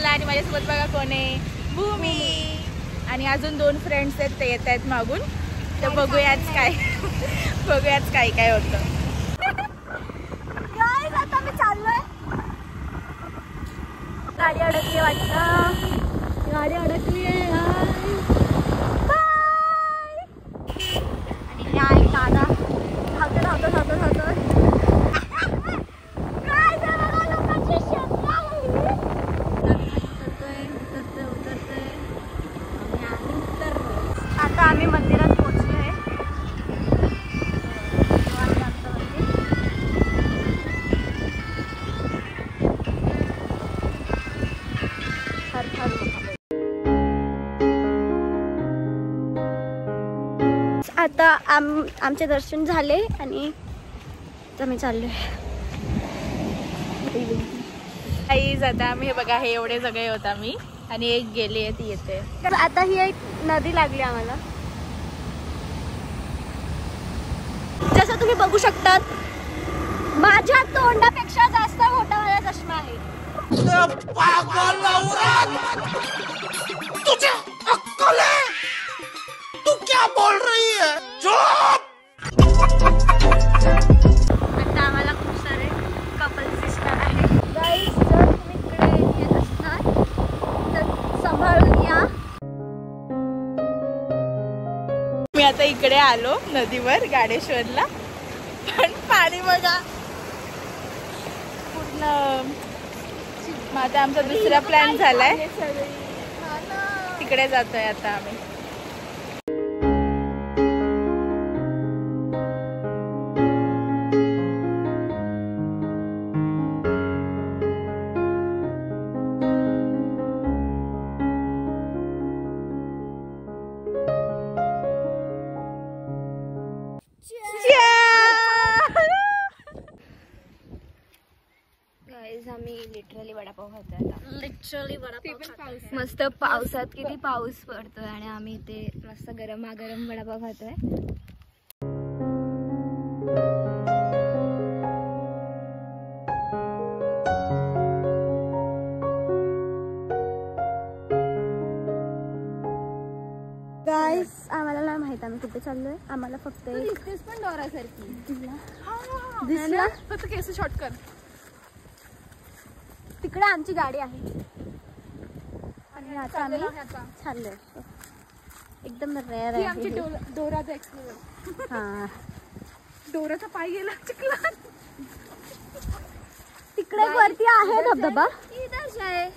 बघा आणि माझ्यासोबत बघा कोण आहे, भूमी आणि अजून 2 फ्रेंड्स आहेत, ते येत आहेत मागून. तर बघूयाच काय बघूयाच काय काय होतं. आता मी चाललोय. गाडी अडकली वाटतं, गाडी अडकली आहे. आणि हे आहे दादा, धावतो धावतो धावतो धावतो. आता आम्ही मंदिरात पोहोचलोय. आता आमचे दर्शन झाले आणि आम्ही चाललोय. काहीच आता आम्ही हे बघा, हे एवढे सगळे होत आम्ही आणि एक गेली ती येते. तर आता ही एक नदी लागली आम्हाला. जसं तुम्ही बघू शकतात, माझ्या तोंडापेक्षा जास्त मोठा माझा चष्मा आहे. तुझे अक्कल है? तू क्या बोल रही है? चुप! आता आम्हाला खूप सारे कपल्स दिसणार आहे. गाईस, जर तुम्ही इकडे येत असणार तर सांभाळून या. मी आता इकडे आलो नदीवर गाडेश्वरला, पण पाणी बघा पूर्ण. मग आता आमचा दुसरा प्लॅन झालाय, तिकडे जातोय आता आम्ही. आम्ही लिटरली वडापाव खातोय आता. लिटरली वडापाव. मस्त पावसात किती पाऊस पडतोय आणि आम्ही इथे मस्त गरमागरम वडापाव खातोय. गाईस, आम्हाला नाही माहित आम्ही कुठे चाललोय. आम्हाला फक्त दिसतेस पण डोरासारखी दिसला. फक्त केस शॉर्ट कर. तिकडे आमची गाडी आहे आणि आता आम्ही चाललोय. एकदम रेअर आहे आमची डोराचा एक्सप्लोर. हा, डोराचा पाय गेला चिखलात. तिकडे वरती आहे धबधबा. इधर है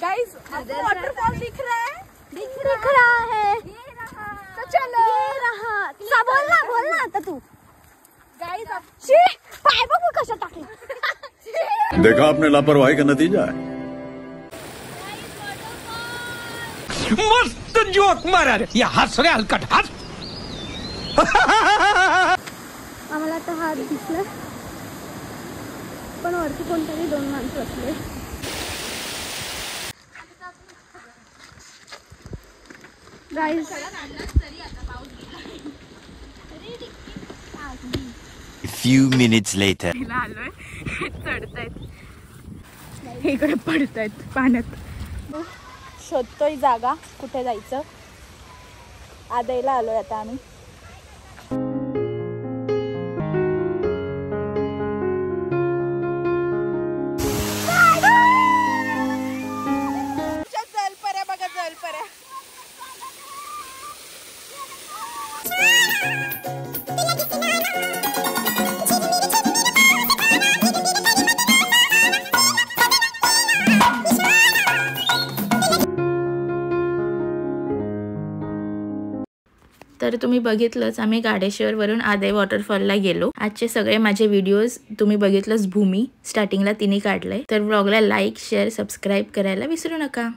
गाइस, वॉटरफॉल दिख रहा है. तो चलो. ये रहा. बोल ना आता तू. गाइस, पाय बघू कशा टाकले. देखा आपने लापरवाही का नतीजा है. मस्त जोक मारा रे. या हस रे हलकट हस. आम्हाला आता हात दिसला, पण वरती कोणतरी 2 माणसं असले. गाईस, few minutes later. आलोय, चढतायत, इकडे पडतायत पाण्यात. शोधतोय जागा कुठे जायचं. आदयला आलोय आता आम्ही. जलपऱ्या बघा, जलपऱ्या. तर तुम्ही बघितलंच, आम्ही गाडेश्वरवरून आदय वॉटरफॉलला गेलो. आजचे सगळे माझे व्हिडिओज तुम्ही बघितलंच. भूमी स्टार्टिंगला तिने काढलंय. तर व्लॉगला लाईक, शेअर, सबस्क्राईब करायला विसरू नका.